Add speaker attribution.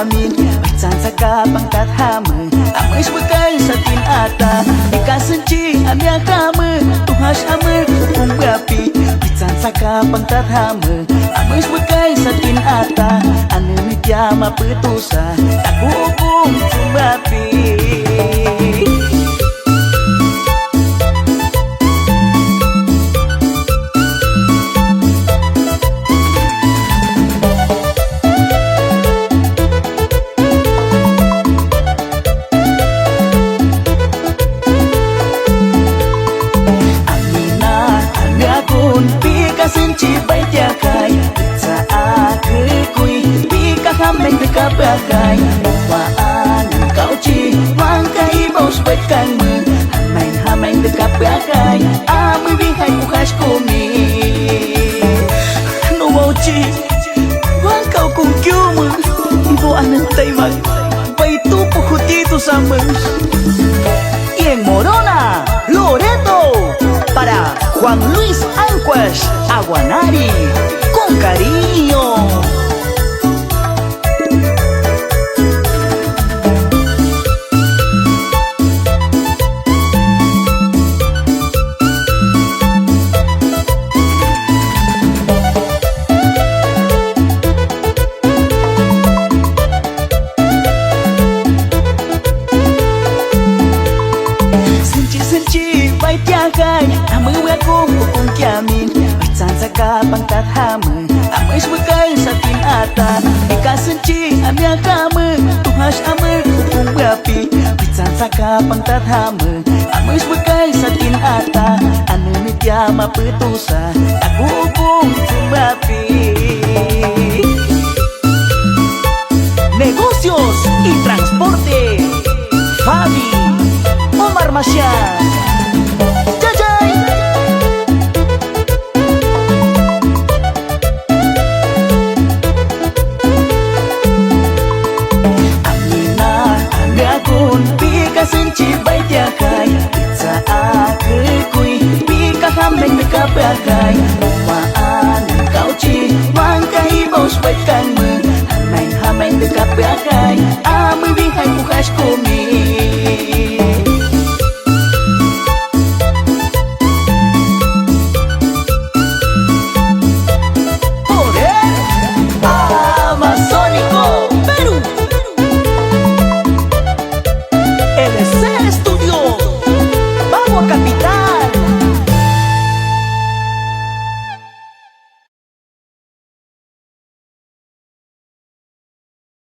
Speaker 1: kiamin Bacan saka pangkat hama Amai sebagai satin ata Ika senci amia kama Tuhas ama hukum berapi Bacan saka pangkat hama Amai sebagai satin ata Ane mityama petusa Tak hukum berapi Senci baik jagai Saat kekui Pika hamai teka bagai Waan kau ci Wangkai bau sebaikan me Hamai teka bagai Ame bihai bukas kumi No bau ci Wangkau kung kiume Ibu anak taimak Baitu puhuti tu sama Y en Morona Loreto Para Juan Luis Anquash Aguanari con cariño. Senci baik jagai Ame wekum hukum kiamin Bacan saka pangkat hama Amai sebagai satin ata Ika senci amia kama Tuhas ama hukum berapi Bacan saka pangkat hama Amai sebagai satin ata Ane mityama petusa Tak hukum berapi Negocios y transporte Fabi Omar Masyar Jajai Amina Amiakun Pika senci baik jagai Saat kekui Pika hamai teka bagai Waan kau ci Wangkai bau sebaikan